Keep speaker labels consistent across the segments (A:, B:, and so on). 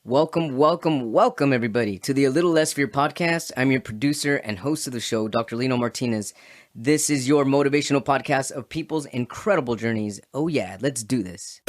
A: Welcome, everybody, to the A Little Less Fear podcast. I'm your producer and host of the show, Dr. Lino Martinez. This is your motivational podcast of people's incredible journeys. Oh yeah, let's do this.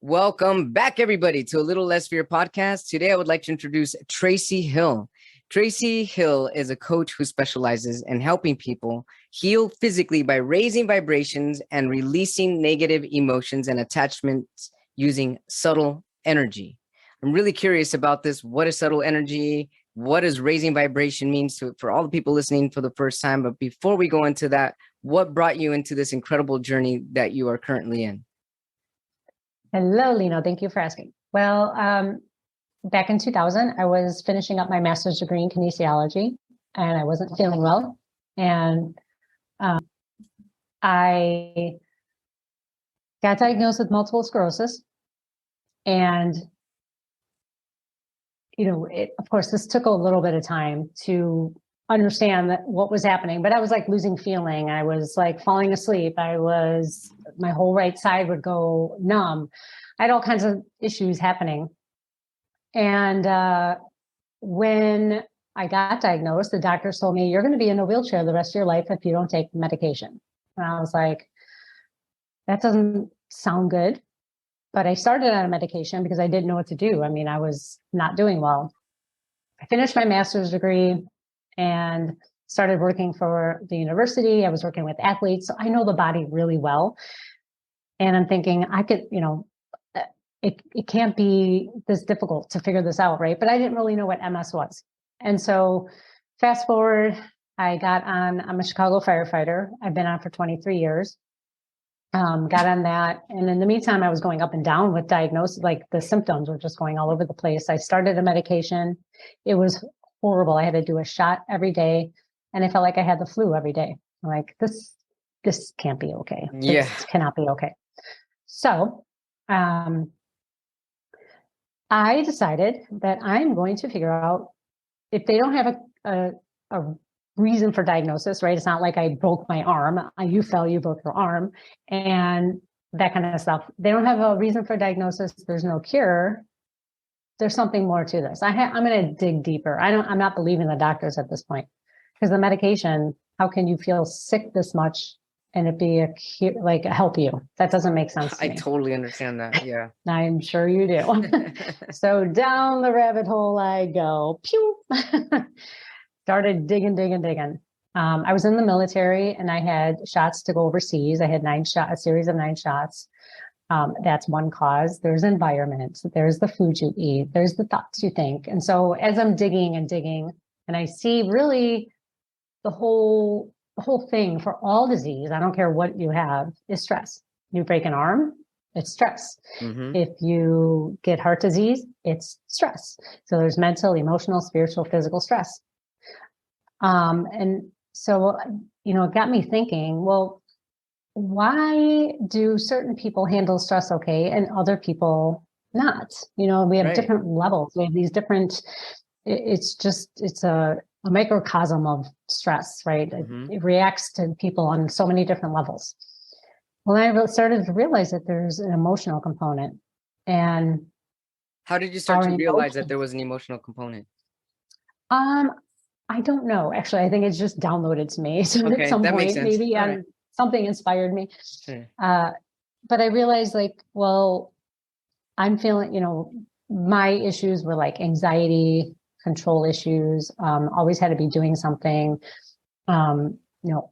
A: Welcome back, everybody, to A Little Less Fear podcast. Today, I would like to introduce Traci Hill. Traci Hill is a coach who specializes in helping people heal physically by raising vibrations and releasing negative emotions and attachments using subtle energy. I'm really curious about this. What is subtle energy? What does raising vibration mean for all the people listening for the first time? But before we go into that, what brought you into this incredible journey that you are currently in?
B: Hello, Lino. Thank you for asking. Well, back in 2000, I was finishing up my master's degree in kinesiology, and I wasn't feeling well. And I got diagnosed with multiple sclerosis. And, of course, this took a little bit of time to understand what was happening, but I was like losing feeling. I was like falling asleep. My whole right side would go numb. I had all kinds of issues happening. And when I got diagnosed, the doctors told me, you're going to be in a wheelchair the rest of your life if you don't take medication. And I was like, that doesn't sound good. But I started on a medication because I didn't know what to do. I mean, I was not doing well. I finished my master's degree and started working for the university. I was working with athletes, so I know the body really well. And I'm thinking I could, it can't be this difficult to figure this out, right? But I didn't really know what MS was. And so fast forward, I'm a Chicago firefighter. I've been on for 23 years. Got on that. And in the meantime, I was going up and down with diagnosis, like the symptoms were just going all over the place. I started a medication. It was horrible. I had to do a shot every day, and I felt like I had the flu every day. I'm like, this can't be okay.
A: Yeah.
B: This cannot be okay. So I decided that I'm going to figure out if they don't have a reason for diagnosis, right? It's not like I broke my arm. You fell, you broke your arm, and that kind of stuff. They don't have a reason for diagnosis. There's no cure. There's something more to this. I'm going to dig deeper. I'm not believing the doctors at this point, because the medication, how can you feel sick this much and it be help you? That doesn't make sense to me.
A: I totally understand that. Yeah.
B: I'm sure you do. So down the rabbit hole I go. Pew. Started digging. I was in the military and I had shots to go overseas. I had a series of 9 shots. That's one cause. There's environment. There's the food you eat. There's the thoughts you think. And so as I'm digging, and I see really the whole thing for all disease, I don't care what you have, is stress. You break an arm, it's stress. Mm-hmm. If you get heart disease, it's stress. So there's mental, emotional, spiritual, physical stress. And so, it got me thinking, well, why do certain people handle stress okay and other people not? We have right. different levels. We have these different, it's a microcosm of stress, right? Mm-hmm. It reacts to people on so many different levels. Well, I started to realize that there's an emotional component. And
A: how did you start to realize that there was an emotional component?
B: I don't know. Actually, I think it's just downloaded to me. So at some point, maybe right. Something inspired me. Sure. But I realized I'm feeling, my issues were like anxiety, control issues, always had to be doing something,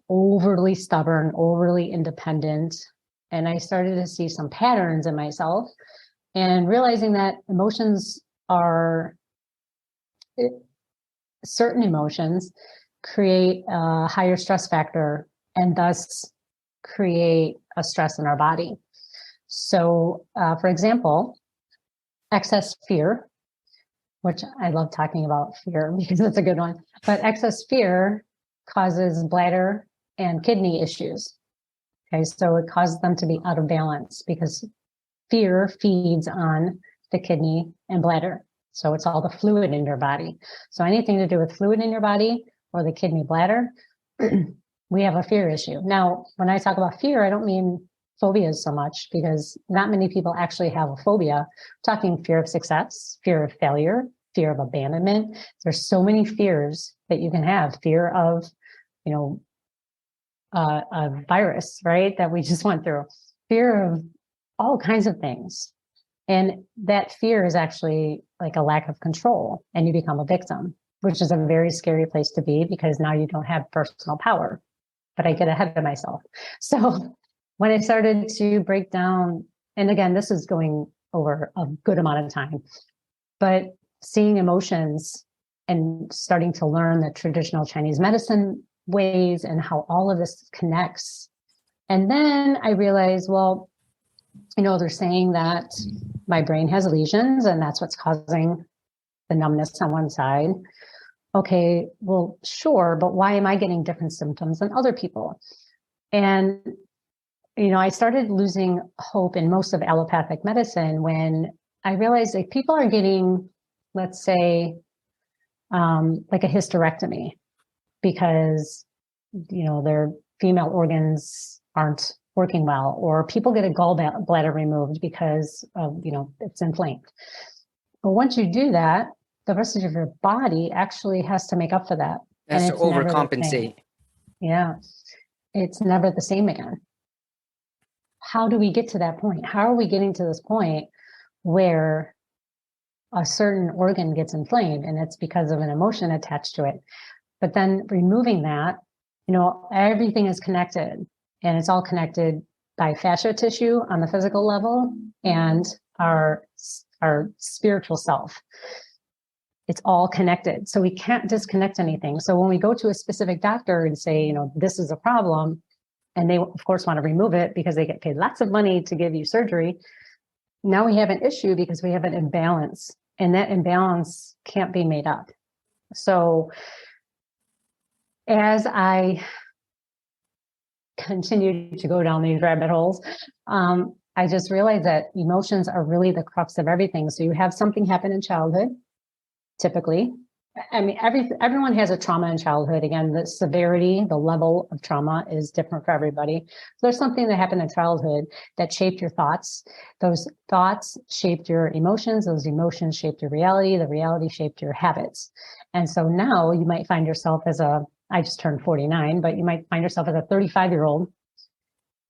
B: overly stubborn, overly independent. And I started to see some patterns in myself and realizing that emotions certain emotions create a higher stress factor and thus create a stress in our body. So, for example, excess fear, which I love talking about fear because it's a good one, but excess fear causes bladder and kidney issues. Okay, so it causes them to be out of balance because fear feeds on the kidney and bladder. So it's all the fluid in your body. So anything to do with fluid in your body or the kidney bladder, we have a fear issue. Now, when I talk about fear, I don't mean phobias so much because not many people actually have a phobia. I'm talking fear of success, fear of failure, fear of abandonment. There's so many fears that you can have. Fear of, you know, a virus, right? That we just went through. Fear of all kinds of things. And that fear is actually like a lack of control, and you become a victim, which is a very scary place to be because now you don't have personal power. But I get ahead of myself. So when I started to break down, and again, this is going over a good amount of time, but seeing emotions and starting to learn the traditional Chinese medicine ways and how all of this connects. And then I realized, well, you know, they're saying that my brain has lesions and that's what's causing the numbness on one side. Okay, well, sure, but why am I getting different symptoms than other people? And, you know, I started losing hope in most of allopathic medicine when I realized that people are getting, let's say, like a hysterectomy because, you know, their female organs aren't working well, or people get a gallbladder removed because of, you know, it's inflamed. But once you do that, the rest of your body actually has to make up for that.
A: Has
B: and
A: to
B: it's never the
A: overcompensate.
B: same. Yeah. It's never the same again. How do we get to that point? How are we getting to this point where a certain organ gets inflamed and it's because of an emotion attached to it? But then removing that, you know, everything is connected, and it's all connected by fascia tissue on the physical level and our spiritual self. It's all connected. So we can't disconnect anything. So when we go to a specific doctor and say, you know, this is a problem, and they of course want to remove it because they get paid lots of money to give you surgery, now we have an issue because we have an imbalance, and that imbalance can't be made up. So as I continued to go down these rabbit holes, I just realized that emotions are really the crux of everything. So you have something happen in childhood, typically. I mean, everyone has a trauma in childhood. Again, the severity, the level of trauma is different for everybody. So there's something that happened in childhood that shaped your thoughts. Those thoughts shaped your emotions. Those emotions shaped your reality. The reality shaped your habits. And so now you might find yourself I just turned 49, but you might find yourself as a 35-year-old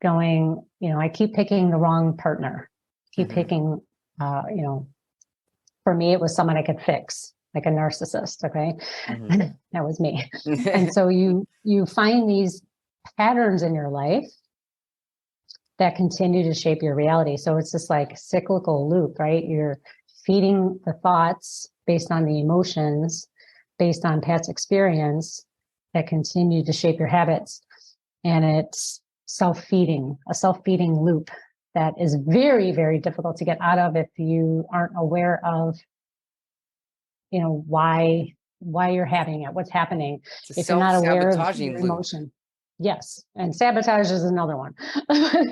B: going, you know, I keep picking the wrong partner. Keep picking, you know, for me, it was someone I could fix, like a narcissist. Okay. That was me. And so you find these patterns in your life that continue to shape your reality. So it's this like cyclical loop, right? You're feeding the thoughts based on the emotions, based on past experience that continue to shape your habits. And it's a self-feeding loop that is very, very difficult to get out of if you aren't aware of, you know, why you're having it, what's happening.
A: It's a
B: If you're not aware of
A: self-sabotaging
B: your
A: loop.
B: emotion. Yes. And sabotage is another one.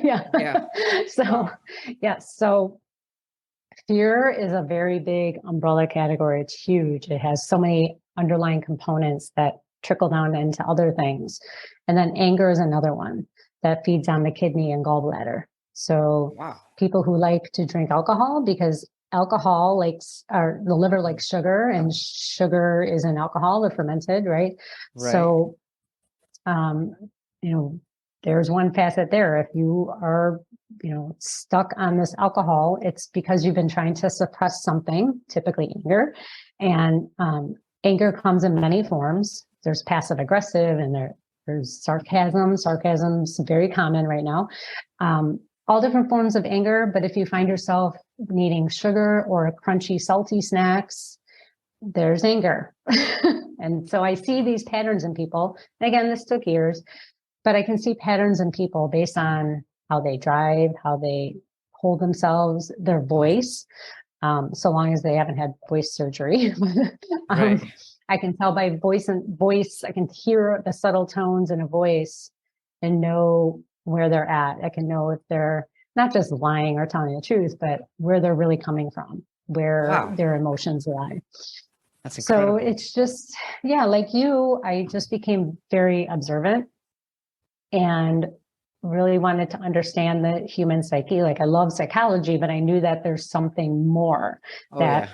B: Yeah. So, yes. So fear is a very big umbrella category. It's huge. It has so many underlying components that trickle down into other things. And then anger is another one that feeds on the kidney and gallbladder. So people who like to drink alcohol, because alcohol the liver likes sugar, and sugar is an alcohol, the fermented, right? So, you know, there's one facet there. If you are, you know, stuck on this alcohol, it's because you've been trying to suppress something, typically anger. And anger comes in many forms. There's passive aggressive, and there's sarcasm. Sarcasm's very common right now. All different forms of anger. But if you find yourself needing sugar or crunchy, salty snacks, there's anger. And so I see these patterns in people. And again, this took years, but I can see patterns in people based on how they drive, how they hold themselves, their voice, so long as they haven't had voice surgery. I can tell by voice, I can hear the subtle tones in a voice and know where they're at. I can know if they're not just lying or telling the truth, but where they're really coming from, where their emotions lie.
A: That's incredible.
B: So it's just, yeah, like you, I just became very observant and really wanted to understand the human psyche. Like I love psychology, but I knew that there's something more that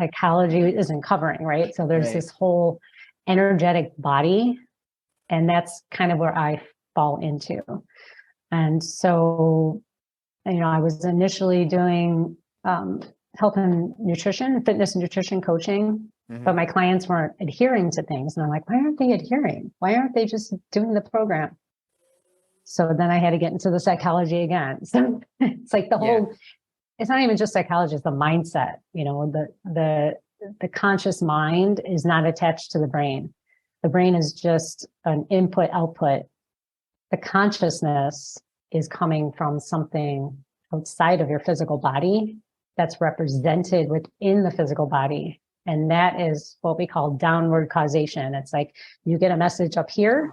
B: psychology isn't covering, right? So there's this whole energetic body, and that's kind of where I fall into. And so, I was initially doing health and nutrition, fitness and nutrition coaching, but my clients weren't adhering to things. And I'm like, why aren't they adhering? Why aren't they just doing the program? So then I had to get into the psychology again. So it's like the whole, it's not even just psychology, it's the mindset, the conscious mind is not attached to the brain. The brain is just an input output. The consciousness is coming from something outside of your physical body that's represented within the physical body. And that is what we call downward causation. It's like you get a message up here,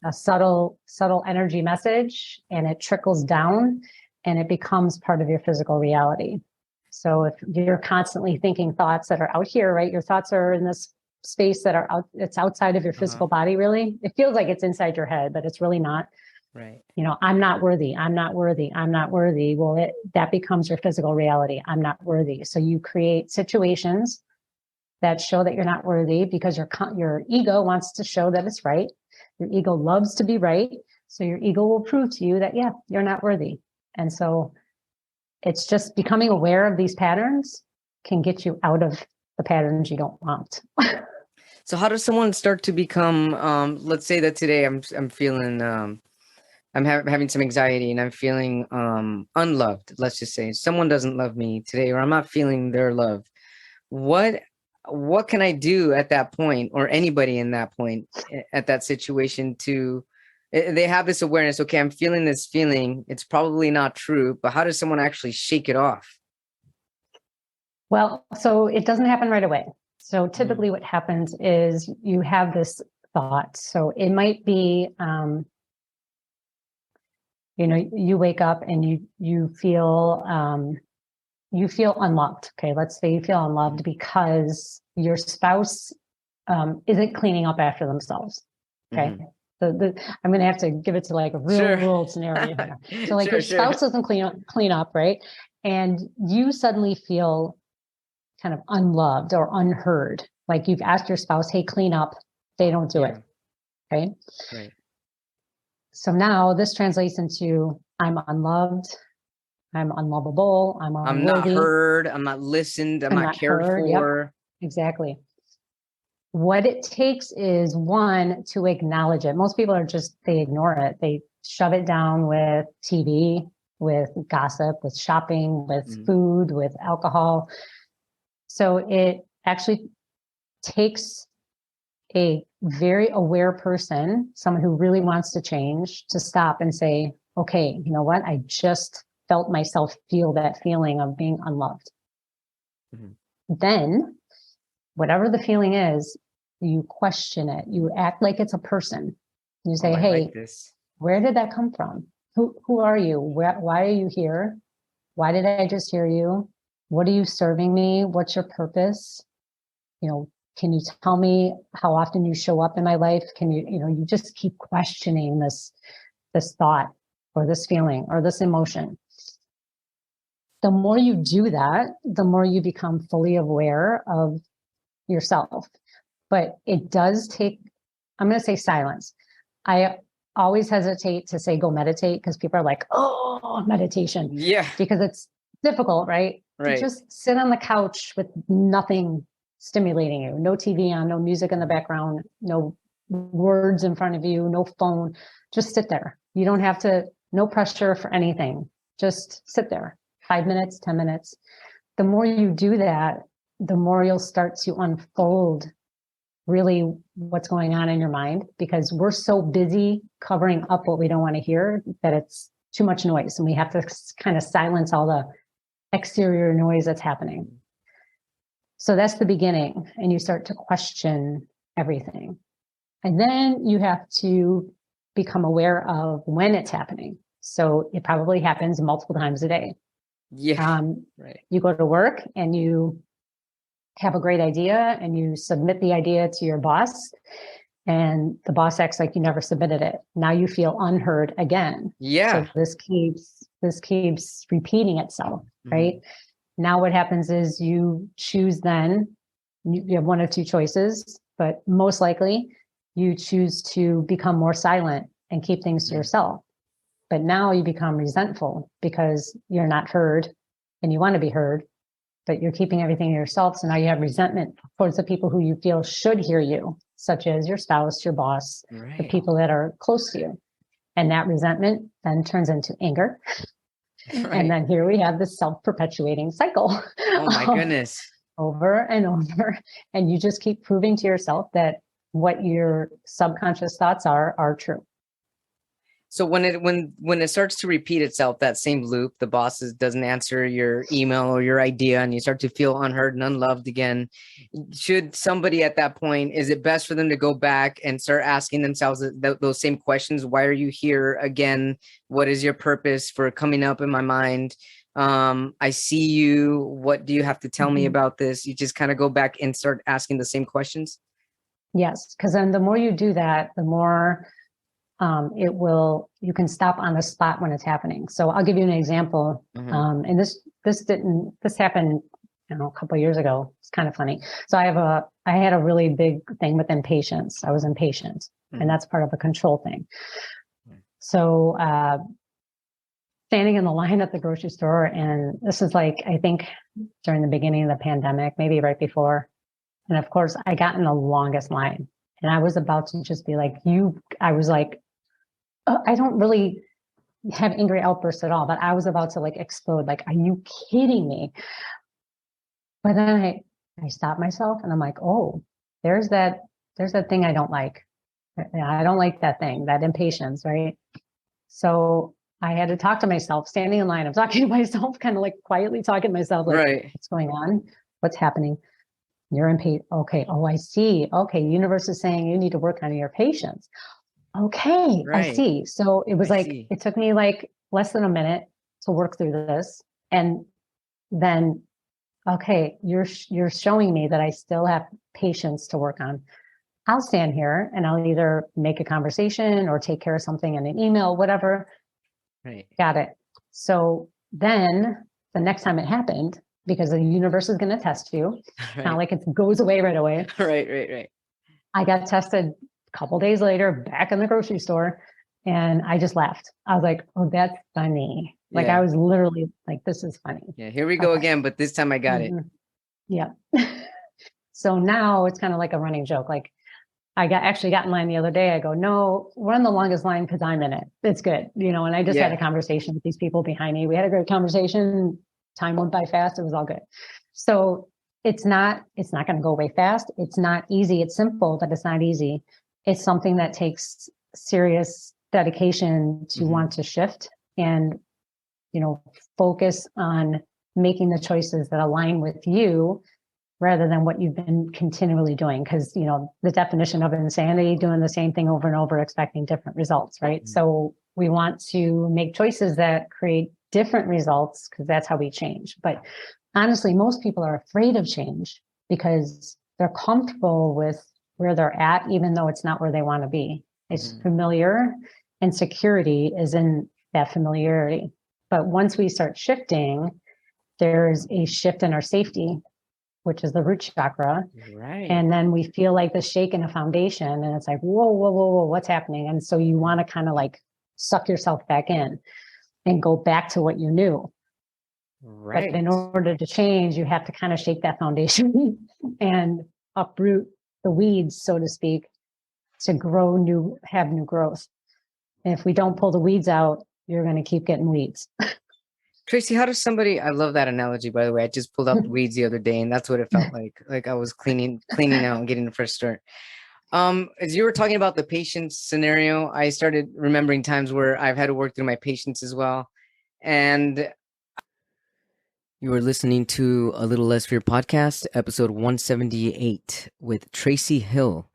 B: a subtle energy message, and it trickles down and it becomes part of your physical reality. So if you're constantly thinking thoughts that are out here, right? Your thoughts are in this space that are out, it's outside of your physical body, really. It feels like it's inside your head, but it's really not.
A: Right.
B: I'm not worthy. I'm not worthy. I'm not worthy. Well, that becomes your physical reality. I'm not worthy. So you create situations that show that you're not worthy because your ego wants to show that it's right. Your ego loves to be right. So your ego will prove to you that, yeah, you're not worthy. And so it's just becoming aware of these patterns can get you out of the patterns you don't want.
A: So how does someone start to become, let's say that today I'm feeling, I'm having some anxiety and I'm feeling unloved. Let's just say someone doesn't love me today, or I'm not feeling their love. What can I do at that point, or anybody in that point at that situation to, they have this awareness, okay, I'm feeling this feeling. It's probably not true, but how does someone actually shake it off?
B: Well, so it doesn't happen right away. So typically what happens is you have this thought. So it might be, you wake up and you feel unloved. Okay. Let's say you feel unloved because your spouse isn't cleaning up after themselves. Okay. I'm going to have to give it to like a real world scenario here. So like your spouse doesn't clean up, right? And you suddenly feel kind of unloved or unheard. Like you've asked your spouse, hey, clean up. They don't do it. Okay.
A: Right.
B: So now this translates into I'm unloved. I'm unlovable. I'm unworthy.
A: I'm not heard. I'm not listened. I'm not cared for.
B: Yep, exactly. What it takes is one, to acknowledge it. Most people they ignore it. They shove it down with TV, with gossip, with shopping, with food, with alcohol. So it actually takes a very aware person, someone who really wants to change, to stop and say, okay, you know what? I just felt myself feel that feeling of being unloved. Then, whatever the feeling is, you question it. You act like it's a person. You say, hey, where did that come from? Who are you? Why are you here? Why did I just hear you? What are you serving me? What's your purpose? Can you tell me how often you show up in my life? Can you just keep questioning this thought or this feeling or this emotion. The more you do that, the more you become fully aware of yourself. But it does take, I'm going to say silence. I always hesitate to say go meditate because people are like, oh, meditation.
A: Yeah.
B: Because it's difficult, right?
A: Right.
B: Just sit on the couch with nothing stimulating you. No TV on, no music in the background, no words in front of you, no phone. Just sit there. You don't have to, no pressure for anything. Just sit there. 5 minutes, 10 minutes. The more you do that, the more you'll start to unfold really what's going on in your mind, because we're so busy covering up what we don't want to hear that it's too much noise, and we have to kind of silence all the exterior noise that's happening. So that's the beginning, and you start to question everything. And then you have to become aware of when it's happening. So it probably happens multiple times a day.
A: Yeah. Right.
B: You go to work and you have a great idea and you submit the idea to your boss, and the boss acts like you never submitted it. Now you feel unheard again.
A: Yeah.
B: So this keeps repeating itself, right? Now what happens is you choose then, you have one of two choices, but most likely you choose to become more silent and keep things to yourself. But now you become resentful because you're not heard and you want to be heard, but you're keeping everything to yourself. So now you have resentment towards the people who you feel should hear you, such as your spouse, your boss, the people that are close to you. And that resentment then turns into anger. And then here we have this self-perpetuating cycle.
A: Oh my goodness.
B: Over and over. And you just keep proving to yourself that what your subconscious thoughts are true.
A: So when it starts to repeat itself, that same loop, the boss doesn't answer your email or your idea, and you start to feel unheard and unloved again. Should somebody at that point, is it best for them to go back and start asking themselves those same questions? Why are you here again? What is your purpose for coming up in my mind? I see you. What do you have to tell me about this? You just kind of go back and start asking the same questions.
B: Yes, because then the more you do that, the more you can stop on the spot when it's happening. So I'll give you an example. And this happened, a couple of years ago. It's kind of funny. So I had a really big thing with impatience. I was impatient, and that's part of a control thing. So, standing in the line at the grocery store, and this is like, I think during the beginning of the pandemic, maybe right before. And of course I got in the longest line, and I was about to just be like, I was like, I don't really have angry outbursts at all, but I was about to like explode. Like, are you kidding me? But then I stopped myself and I'm like, oh, there's that thing I don't like. I don't like that thing, that impatience, right? So I had to talk to myself, standing in line. I'm talking to myself, kind of like quietly talking to myself, like, what's going on? What's happening? You're impatient. Okay. Oh, I see. Okay. The universe is saying you need to work on your patience. Okay. I see. So it was it took me like less than a minute to work through this. And then, okay, you're showing me that I still have patience to work on. I'll stand here and I'll either make a conversation or take care of something in an email, whatever.
A: Right.
B: Got it. So then the next time it happened, because the universe is going to test you. Not like it goes away right away.
A: Right.
B: I got tested a couple days later back in the grocery store, and I just laughed. I was like, oh, that's funny. Like, I was literally like, this is funny.
A: Yeah, here we go again, but this time I got it.
B: Yeah. So now it's kind of like a running joke. Like, I actually got in line the other day. I go, no, we're in the longest line because I'm in it. It's good. And I just had a conversation with these people behind me. We had a great conversation. Time went by fast. It was all good. So it's not going to go away fast. It's not easy. It's simple, but it's not easy. It's something that takes serious dedication to want to shift and, focus on making the choices that align with you rather than what you've been continually doing. Because, the definition of insanity, doing the same thing over and over, expecting different results, right? So we want to make choices that create different results, because that's how we change. But honestly, most people are afraid of change because they're comfortable with where they're at, even though it's not where they want to be. It's familiar, and security is in that familiarity. But once we start shifting, there's a shift in our safety, which is the root chakra.
A: Right.
B: And then we feel like the shake in a foundation, and it's like, whoa, what's happening? And so you want to kind of like suck yourself back in and go back to what you knew.
A: Right.
B: But in order to change, you have to kind of shake that foundation and uproot the weeds, so to speak, to have new growth. And if we don't pull the weeds out, you're going to keep getting weeds.
A: Traci, how does I love that analogy, by the way. I just pulled out the weeds the other day, and that's what it felt like. Like I was cleaning out and getting a fresh start. As you were talking about the patience scenario, I started remembering times where I've had to work through my patience as well. And you are listening to A Little Less Fear podcast, episode 178 with Traci Hill.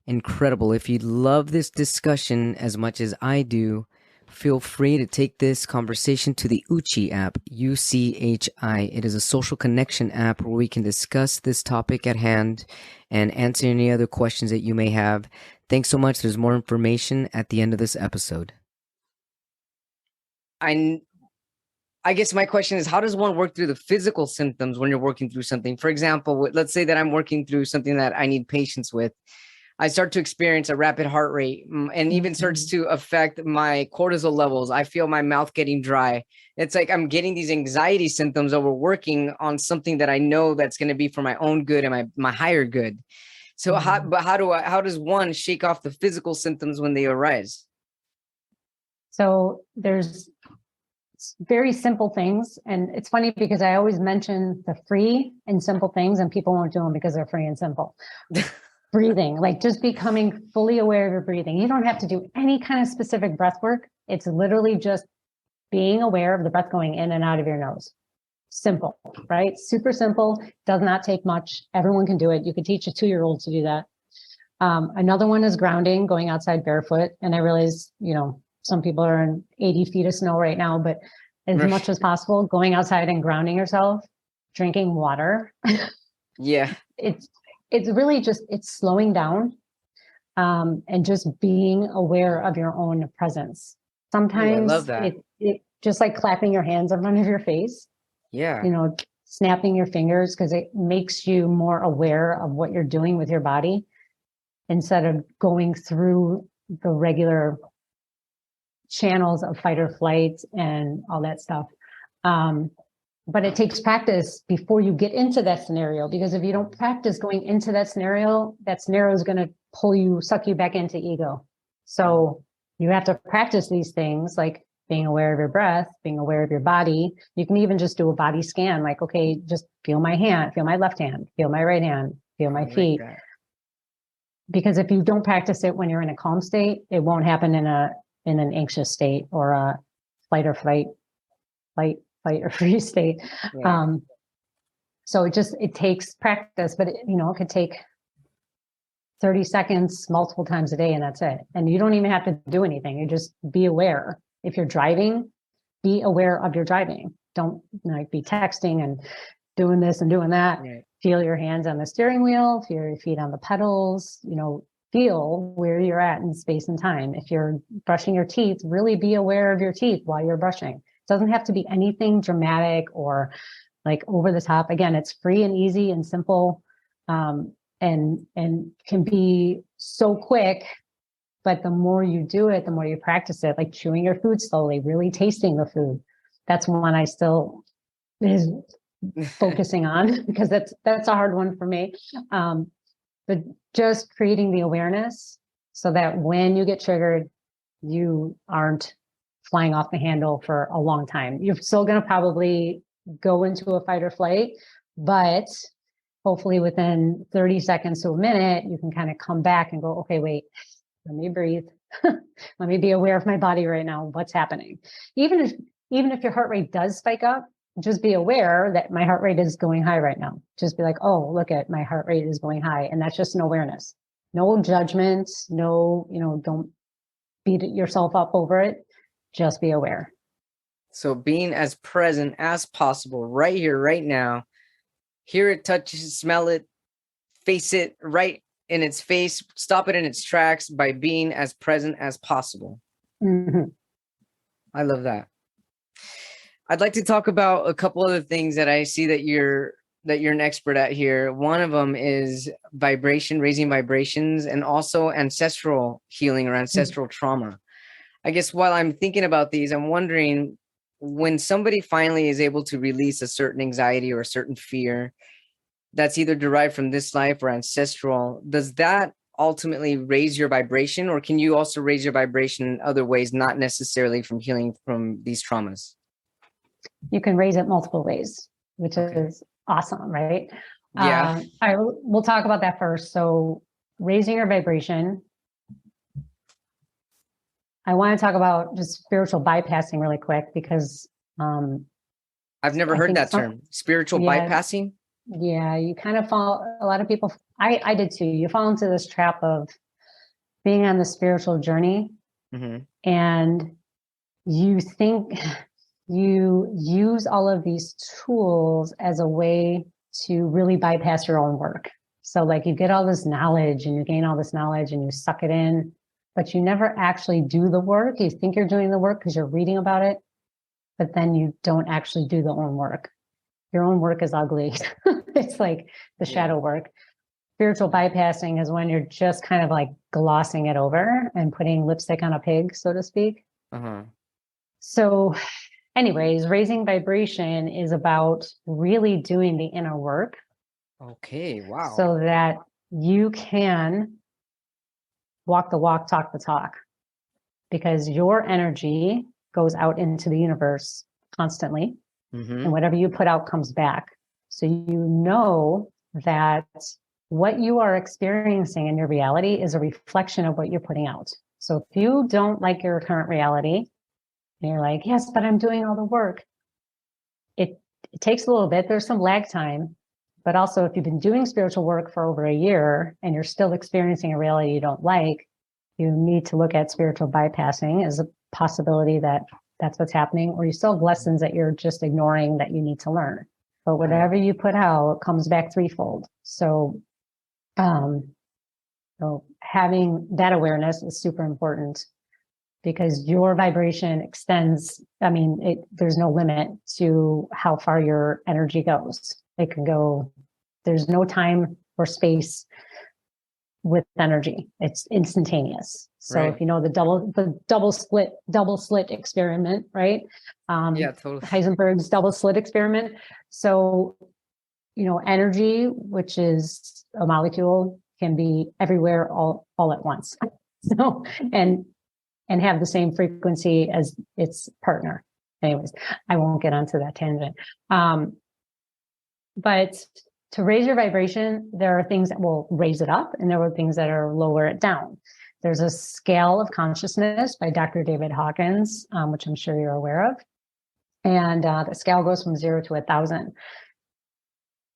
A: Incredible. If you love this discussion as much as I do, feel free to take this conversation to the Uchi app, UCHI. It is a social connection app where we can discuss this topic at hand and answer any other questions that you may have. Thanks so much. There's more information at the end of this episode. I guess my question is, how does one work through the physical symptoms when you're working through something? For example, let's say that I'm working through something that I need patience with. I start to experience a rapid heart rate and even starts to affect my cortisol levels. I feel my mouth getting dry. It's like I'm getting these anxiety symptoms over working on something that I know that's going to be for my own good and my higher good. So how does one shake off the physical symptoms when they arise?
B: So there's very simple things. And it's funny because I always mention the free and simple things and people won't do them because they're free and simple. Breathing, like just becoming fully aware of your breathing. You don't have to do any kind of specific breath work. It's literally just being aware of the breath going in and out of your nose. Simple, right? Super simple. Does not take much. Everyone can do it. You could teach a 2-year-old to do that. Another one is grounding, going outside barefoot. And I realize, some people are in 80 feet of snow right now, but as much as possible, going outside and grounding yourself, drinking water.
A: Yeah.
B: It's really just, it's slowing down and just being aware of your own presence. Sometimes
A: I love that.
B: It just like clapping your hands in front of your face.
A: Yeah.
B: Snapping your fingers because it makes you more aware of what you're doing with your body instead of going through the regular channels of fight or flight and all that stuff. But it takes practice before you get into that scenario, because if you don't practice going into that scenario is going to suck you back into ego. So you have to practice these things like being aware of your breath, being aware of your body. You can even just do a body scan, like, okay, just feel my hand, feel my left hand, feel my right hand, feel my feet. Because if you don't practice it when you're in a calm state, it won't happen in an anxious state or a fight or freeze state.
A: Yeah.
B: So it takes practice, but it could take 30 seconds multiple times a day and that's it. And you don't even have to do anything. You just be aware. If you're driving, be aware of your driving. Don't be texting and doing this and doing that.
A: Right.
B: Feel your hands on the steering wheel, feel your feet on the pedals, feel where you're at in space and time. If you're brushing your teeth, really be aware of your teeth while you're brushing. It doesn't have to be anything dramatic or like over the top. Again, it's free and easy and simple, and can be so quick. But the more you do it, the more you practice it, like chewing your food slowly, really tasting the food. That's one I still is focusing on because that's a hard one for me. But just creating the awareness so that when you get triggered, you aren't flying off the handle for a long time. You're still going to probably go into a fight or flight, but hopefully within 30 seconds to a minute, you can kind of come back and go, okay, wait, let me breathe. Let me be aware of my body right now. What's happening? Even if your heart rate does spike up, just be aware that my heart rate is going high right now. Just be like, oh, look at my heart rate is going high. And that's just an awareness. No judgment. No, don't beat yourself up over it. Just be aware.
A: So being as present as possible right here, right now, hear it, touch it, smell it, face it right in its face, stop it in its tracks by being as present as possible.
B: Mm-hmm.
A: I love that. I'd like to talk about a couple other things that I see that you're an expert at here. One of them is vibration, raising vibrations, and also ancestral healing or ancestral trauma. I guess while I'm thinking about these, I'm wondering, when somebody finally is able to release a certain anxiety or a certain fear that's either derived from this life or ancestral, does that ultimately raise your vibration, or can you also raise your vibration in other ways, not necessarily from healing from these traumas?
B: You can raise it multiple ways, which is awesome, right?
A: Yeah.
B: We'll talk about that first. So raising your vibration. I want to talk about just spiritual bypassing really quick because
A: I've never heard that term, spiritual bypassing.
B: Yeah, you kind of fall, a lot of people, I did too. You fall into this trap of being on the spiritual journey
A: Mm-hmm.
B: and you think you use all of these tools as a way to really bypass your own work. So like you get all this knowledge and you gain all this knowledge and you suck it in, but you never actually do the work. You think you're doing the work because you're reading about it, but then you don't actually do the own work. Your own work is ugly. It's like the shadow work. Spiritual bypassing is when you're just kind of like glossing it over and putting lipstick on a pig, so to speak.
A: Uh-huh.
B: So anyways, raising vibration is about really doing the inner work.
A: Okay. Wow.
B: So that you can walk the walk, talk the talk, because your energy goes out into the universe constantly.
A: Mm-hmm.
B: And whatever you put out comes back. So you know that what you are experiencing in your reality is a reflection of what you're putting out. So if you don't like your current reality, and you're like, yes, but I'm doing all the work. It takes a little bit. There's some lag time. But also, if you've been doing spiritual work for over a year and you're still experiencing a reality you don't like, you need to look at spiritual bypassing as a possibility that that's what's happening, or you still have lessons that you're just ignoring that you need to learn. But whatever you put out comes back threefold. So having that awareness is super important because your vibration extends. I mean, there's no limit to how far your energy goes. It can go, there's no time or space with energy. It's instantaneous. So if you know the double slit experiment, right?
A: Yeah, totally.
B: Heisenberg's double slit experiment. So, energy, which is a molecule, can be everywhere all at once. So, and have the same frequency as its partner. Anyways, I won't get onto that tangent. But to raise your vibration, there are things that will raise it up and there are things that are lower it down. There's a scale of consciousness by Dr. David Hawkins, which I'm sure you're aware of. And the scale goes from 0 to 1,000.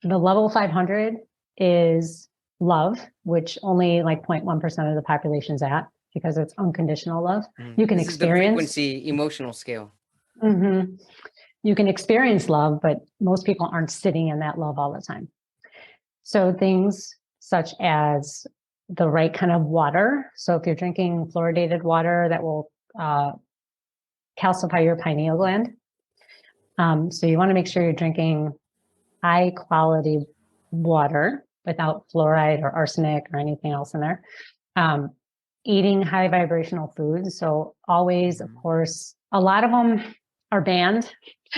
B: The level 500 is love, which only like 0.1% of the population's at because it's unconditional love. You can experience
A: the frequency emotional scale.
B: Mm-hmm. You can experience love, but most people aren't sitting in that love all the time. So things such as the right kind of water. So if you're drinking fluoridated water, that will calcify your pineal gland. So you want to make sure you're drinking high quality water without fluoride or arsenic or anything else in there. Eating high vibrational foods. So always, of course, a lot of them are banned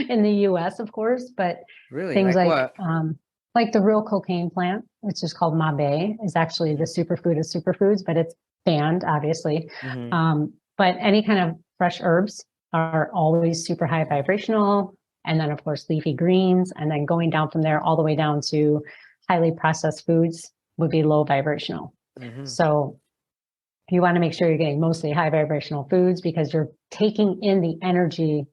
B: in the US, of course, but things like the real cocaine plant, which is called mabe, is actually the superfood of superfoods, but it's banned, obviously. But any kind of fresh herbs are always super high vibrational. And then, of course, leafy greens, and then going down from there all the way down to highly processed foods would be low vibrational. So you want to make sure you're getting mostly high vibrational foods because you're taking in the energy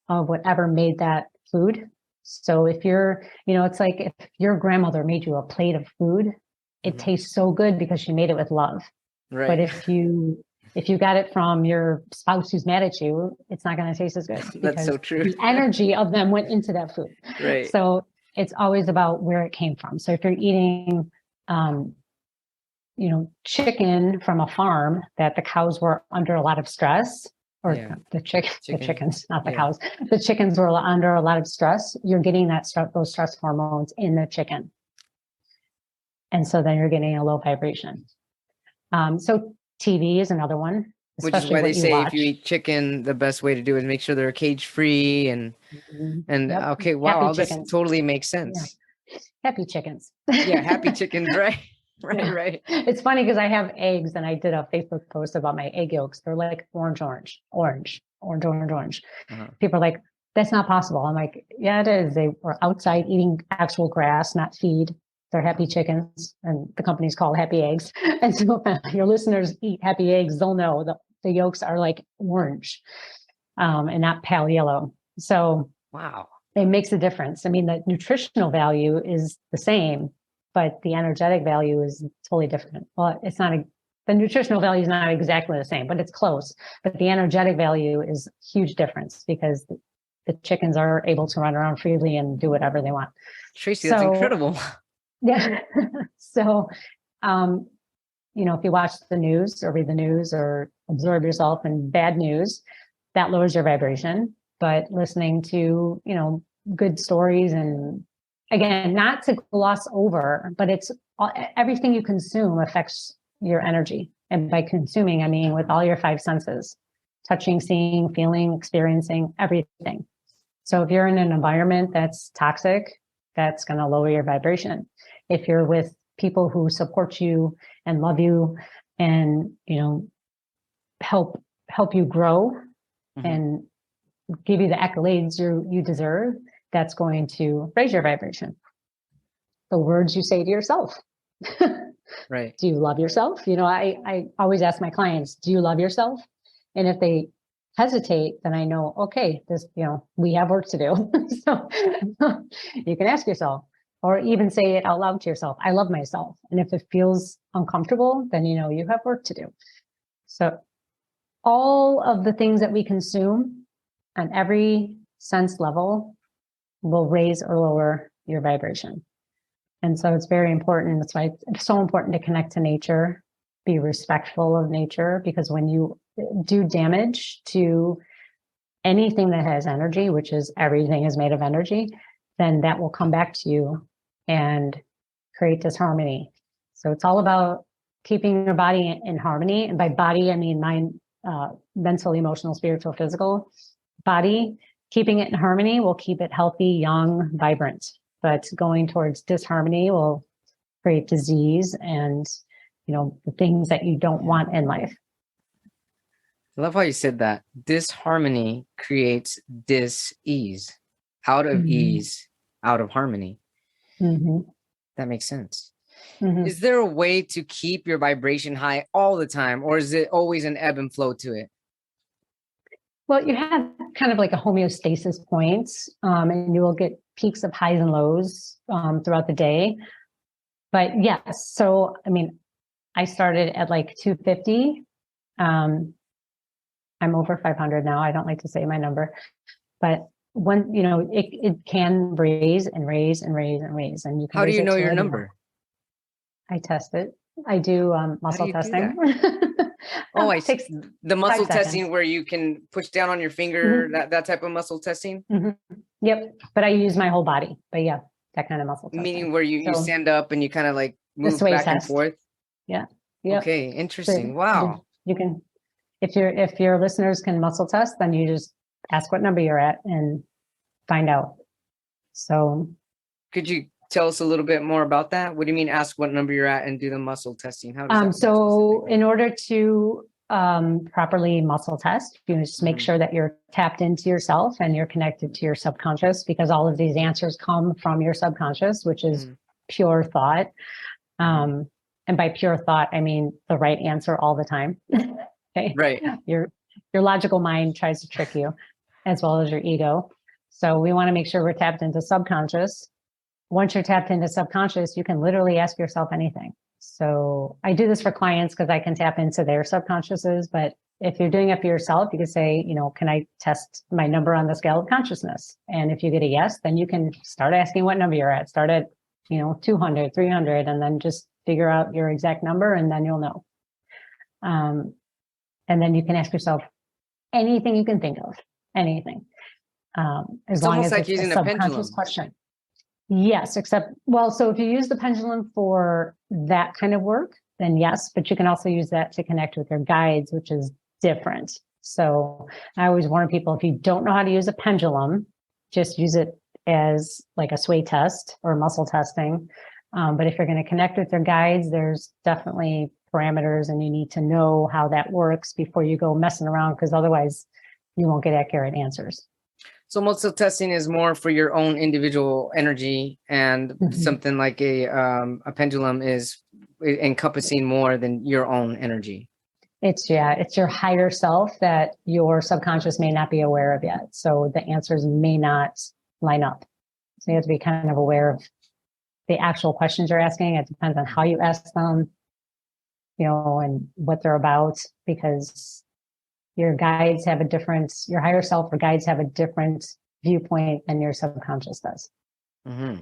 B: of whatever made that food. So if you're, it's like if your grandmother made you a plate of food, it tastes so good because she made it with love. Right. But if you got it from your spouse who's mad at you, it's not going to taste as good.
A: That's so true.
B: The energy of them went into that food. Right. So it's always about where it came from. So if you're eating, chicken from a farm that the cows were under a lot of stress, or the chickens, not the cows. The chickens were under a lot of stress. You're getting those stress hormones in the chicken. And so then you're getting a low vibration. So TV is another one.
A: Which is why they say if you eat chicken, the best way to do it is make sure they're cage free okay, wow, all this totally makes sense.
B: Yeah. Happy chickens.
A: Happy chickens, right? Right.
B: It's funny because I have eggs and I did a Facebook post about my egg yolks. They're like orange. People are like, that's not possible. I'm like, yeah, it is. They were outside eating actual grass, not feed. They're happy chickens, and the company's called Happy Eggs. And so if your listeners eat happy eggs, they'll know the yolks are like orange and not pale yellow. So
A: wow,
B: it makes a difference. I mean, the nutritional value is the same, but the energetic value is totally different. Well, it's not The nutritional value is not exactly the same, but it's close. But the energetic value is huge difference because the chickens are able to run around freely and do whatever they want.
A: Traci, that's incredible.
B: Yeah. So, if you watch the news or read the news or absorb yourself in bad news, that lowers your vibration. But listening to, good stories, and again, not to gloss over, but it's everything you consume affects your energy. And by consuming, I mean with all your five senses: touching, seeing, feeling, experiencing, everything. So if you're in an environment that's toxic, that's going to lower your vibration. If you're with people who support you and love you and, help you grow and give you the accolades you deserve, that's going to raise your vibration. The words you say to yourself.
A: Right.
B: Do you love yourself? I always ask my clients, do you love yourself? And if they hesitate, then I know, okay, this, we have work to do. So you can ask yourself, or even say it out loud to yourself, I love myself. And if it feels uncomfortable, then you have work to do. So all of the things that we consume on every sense level will raise or lower your vibration. And so it's very important. That's why it's so important to connect to nature, be respectful of nature, because when you do damage to anything that has energy, which is everything is made of energy, then that will come back to you and create disharmony. So it's all about keeping your body in harmony. And by body, I mean mind, mental, emotional, spiritual, physical. Body, keeping it in harmony will keep it healthy, young, vibrant. But going towards disharmony will create disease and, the things that you don't want in life.
A: I love how you said that. Disharmony creates dis-ease. Out of ease, out of harmony. That makes sense. Is there a way to keep your vibration high all the time, or is it always an ebb and flow to it?
B: Well, you have kind of like a homeostasis point, and you will get peaks of highs and lows throughout the day. But yes, so, I started at like 250. I'm over 500 now. I don't like to say my number, but it can raise and raise and raise and raise. And you can.
A: How do you know your number?
B: I test it. I do muscle testing.
A: Oh, I see. The muscle testing where you can push down on your finger, that type of muscle testing?
B: Yep. But I use my whole body. But yeah, that kind of muscle testing.
A: Meaning where you stand up and you kind of like move back and forth?
B: Yeah. Yep.
A: Okay, interesting. Wow.
B: You can, if your listeners can muscle test, then you just ask what number you're at and find out. So. Could
A: you tell us a little bit more about that? What do you mean ask what number you're at and do the muscle testing? How does that
B: so in order to properly muscle test, you just make sure that you're tapped into yourself and you're connected to your subconscious, because all of these answers come from your subconscious, which is pure thought. And by pure thought, I mean the right answer all the time. Okay.
A: Right.
B: Your logical mind tries to trick you, as well as your ego. So we want to make sure we're tapped into subconscious. Once you're tapped into subconscious, you can literally ask yourself anything. So I do this for clients because I can tap into their subconsciouses. But if you're doing it for yourself, you can say, can I test my number on the scale of consciousness? And if you get a yes, then you can start asking what number you're at. Start at, 200, 300, and then just figure out your exact number, and then you'll know. And then you can ask yourself anything you can think of, anything. As long as
A: like
B: it's
A: using
B: a subconscious question. Yes, so if you use the pendulum for that kind of work, then yes, but you can also use that to connect with your guides, which is different. So I always warn people, if you don't know how to use a pendulum, just use it as like a sway test or muscle testing. But if you're going to connect with your guides, there's definitely parameters, and you need to know how that works before you go messing around, because otherwise you won't get accurate answers.
A: So muscle testing is more for your own individual energy, and something like a pendulum is encompassing more than your own energy.
B: It's your higher self that your subconscious may not be aware of yet. So the answers may not line up. So you have to be kind of aware of the actual questions you're asking. It depends on how you ask them. and what they're about, because your guides have your higher self or guides have a different viewpoint than your subconscious does.
A: Mm-hmm.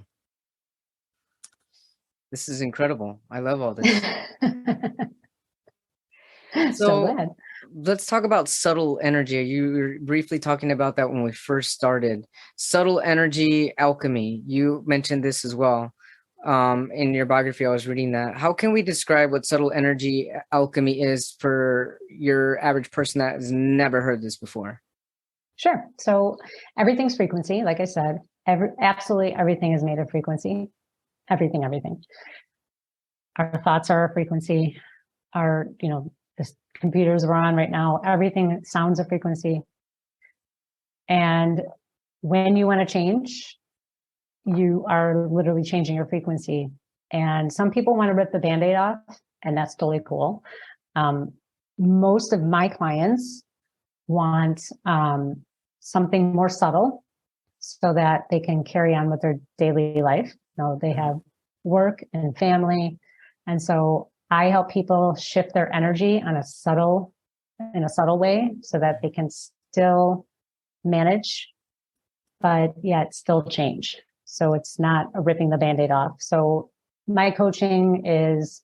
A: This is incredible. I love all this.
B: So glad.
A: Let's talk about subtle energy. You were briefly talking about that when we first started. Subtle energy alchemy. You mentioned this as well. In your biography, I was reading that. How can we describe what subtle energy alchemy is for your average person that has never heard this before?
B: Sure. So everything's frequency. Like I said, absolutely everything is made of frequency. Everything. Our thoughts are a frequency. The computers we're on right now, everything sounds a frequency. And when you want to change, you are literally changing your frequency. And some people want to rip the Band-Aid off, and that's totally cool. Most of my clients want something more subtle so that they can carry on with their daily life. They have work and family. And so I help people shift their energy in a subtle way so that they can still manage, but yet still change. So it's not a ripping the Band-Aid off. So my coaching is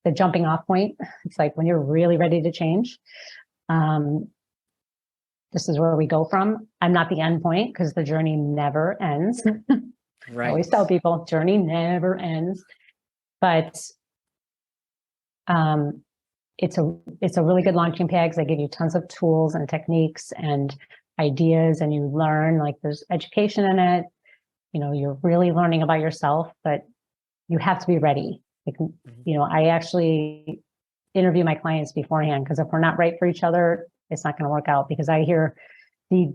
B: the jumping off point. It's like when you're really ready to change. This is where we go from. I'm not the end point because the journey never ends.
A: Right.
B: I always tell people journey never ends, but it's a really good launching pad because I give you tons of tools and techniques and ideas, and you learn, like, there's education in it. You're really learning about yourself, but you have to be ready. I actually interview my clients beforehand, because if we're not right for each other, it's not going to work out, because I hear the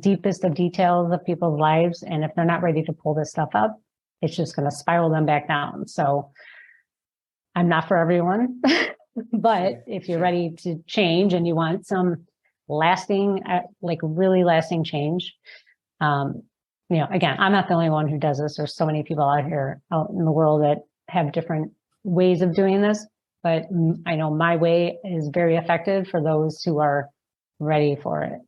B: deepest of details of people's lives. And if they're not ready to pull this stuff up, it's just going to spiral them back down. So I'm not for everyone, but if you're ready to change and you want some lasting, really lasting change, again, I'm not the only one who does this. There's so many people out in the world that have different ways of doing this, but I know my way is very effective for those who are ready for it.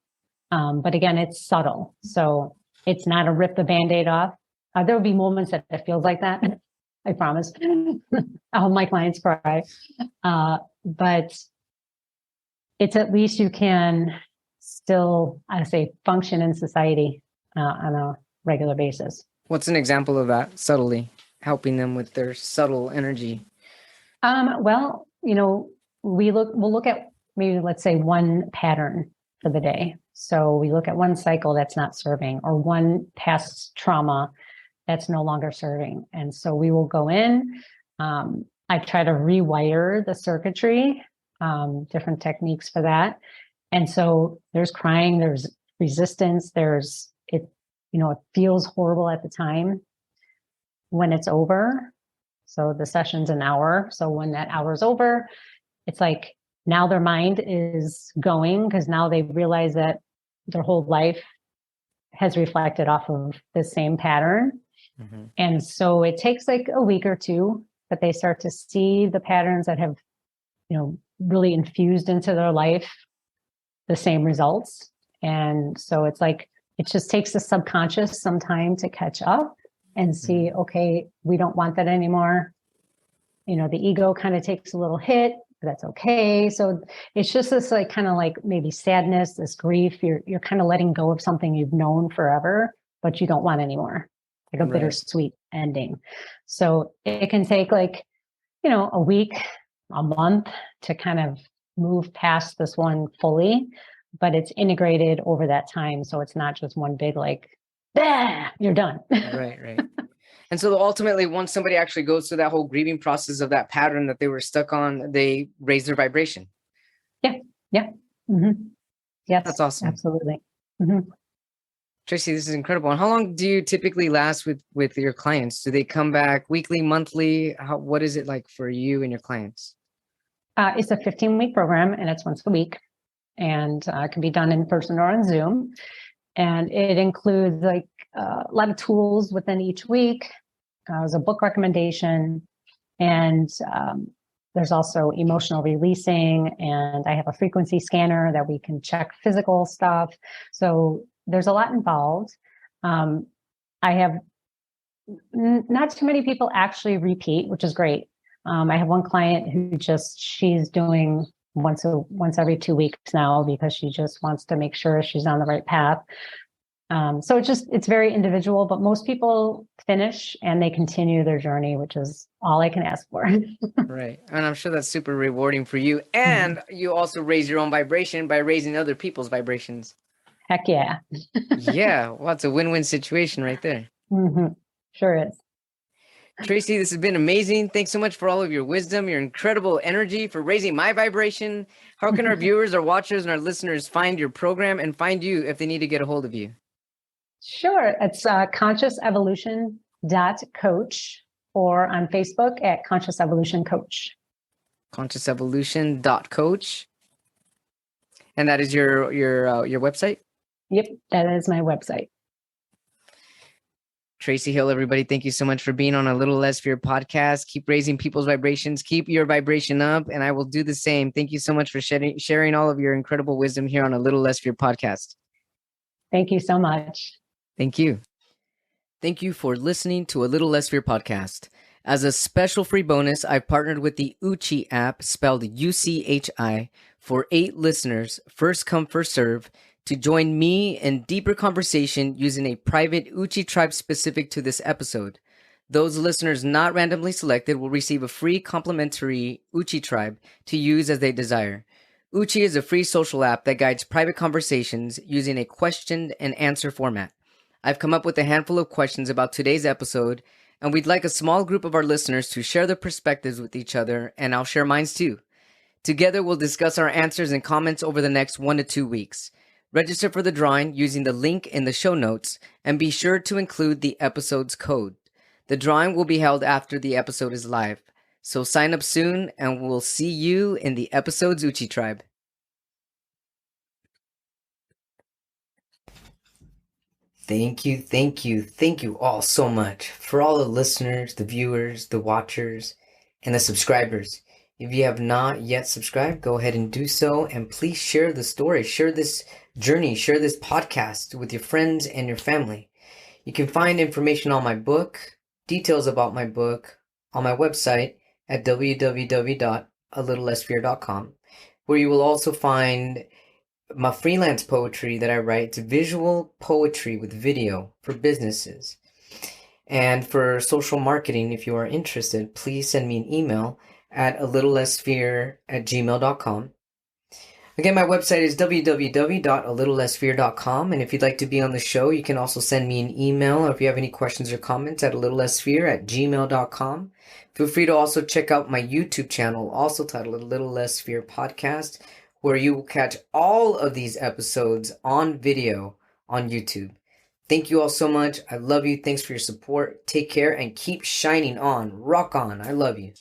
B: But again, it's subtle. So it's not a rip the Band-Aid off. There will be moments that it feels like that. I promise. All my clients cry. But it's at least you can still, function in society on a regular basis.
A: What's an example of that? Subtly helping them with their subtle energy.
B: We'll look at maybe, let's say, one pattern for the day. So we look at one cycle that's not serving, or one past trauma that's no longer serving. And so we will go in. I try to rewire the circuitry, different techniques for that. And so there's crying, there's resistance, it feels horrible at the time. When it's over, so the session's an hour. So when that hour's over, it's like now their mind is going, because now they realize that their whole life has reflected off of the same pattern. Mm-hmm. And so it takes like a week or two, but they start to see the patterns that have, really infused into their life the same results. And so it's like, it just takes the subconscious some time to catch up and see, okay, we don't want that anymore. The ego kind of takes a little hit, but that's okay. So it's just this kind of maybe sadness, this grief. You're kind of letting go of something you've known forever, but you don't want anymore. Like a bittersweet ending. So it can take a week, a month to kind of move past this one fully, but it's integrated over that time. So it's not just one big you're done.
A: Right. And so ultimately, once somebody actually goes through that whole grieving process of that pattern that they were stuck on, they raise their vibration.
B: Yeah. Mm-hmm. Yes,
A: that's awesome.
B: Absolutely. Mm-hmm.
A: Traci, this is incredible. And how long do you typically last with your clients? Do they come back weekly, monthly? What is it like for you and your clients?
B: It's a 15-week program, and it's once a week, and it can be done in person or on Zoom. And it includes a lot of tools within each week. There's a book recommendation, and There's also emotional releasing, and I have a frequency scanner that we can check physical stuff. So there's a lot involved. I have not too many people actually repeat, which is great. I have one client who she's doing once every 2 weeks now because she just wants to make sure she's on the right path. So it's very individual, but most people finish and they continue their journey, which is all I can ask for.
A: Right. And I'm sure that's super rewarding for you. And you also raise your own vibration by raising other people's vibrations.
B: Heck yeah.
A: Yeah. Well, it's a win-win situation right there.
B: Mm-hmm. Sure is.
A: Traci, this has been amazing. Thanks so much for all of your wisdom, your incredible energy, for raising my vibration. How can our viewers, our watchers, and our listeners find your program and find you if they need to get a hold of you?
B: Sure. It's consciousevolution.coach or on Facebook at Conscious Evolution Coach.
A: consciousevolution.coach. And that is your website?
B: Yep, that is my website.
A: Traci Hill, everybody, thank you so much for being on A Little Less Fear podcast. Keep raising people's vibrations. Keep your vibration up, and I will do the same. Thank you so much for sharing all of your incredible wisdom here on A Little Less Fear podcast.
B: Thank you so much.
A: Thank you. Thank you for listening to A Little Less Fear podcast. As a special free bonus, I've partnered with the Uchi app, spelled UCHI, for 8 listeners, first come, first serve, to join me in deeper conversation using a private Uchi tribe specific to this episode. Those listeners not randomly selected will receive a free complimentary Uchi tribe to use as they desire. Uchi is a free social app that guides private conversations using a question and answer format. I've come up with a handful of questions about today's episode, and we'd like a small group of our listeners to share their perspectives with each other, and I'll share mine too. Together, we'll discuss our answers and comments over the next 1 to 2 weeks. Register for the drawing using the link in the show notes, and be sure to include the episode's code. The drawing will be held after the episode is live, so sign up soon, and we'll see you in the episode's Uchi tribe. Thank you all so much for all the listeners, the viewers, the watchers, and the subscribers. If you have not yet subscribed, go ahead and do so, and please share the story, share this journey, share this podcast with your friends and your family. You can find information on my book, details about my book, on my website at www.alittlelessfear.com, where you will also find my freelance poetry that I write. It's visual poetry with video for businesses. And for social marketing, if you are interested, please send me an email at alittlelessfear@gmail.com. Again, my website is www.alittlelessfear.com. And if you'd like to be on the show, you can also send me an email, or if you have any questions or comments, at alittlelessfear@gmail.com. Feel free to also check out my YouTube channel, also titled A Little Less Fear Podcast, where you will catch all of these episodes on video on YouTube. Thank you all so much. I love you. Thanks for your support. Take care and keep shining on. Rock on. I love you.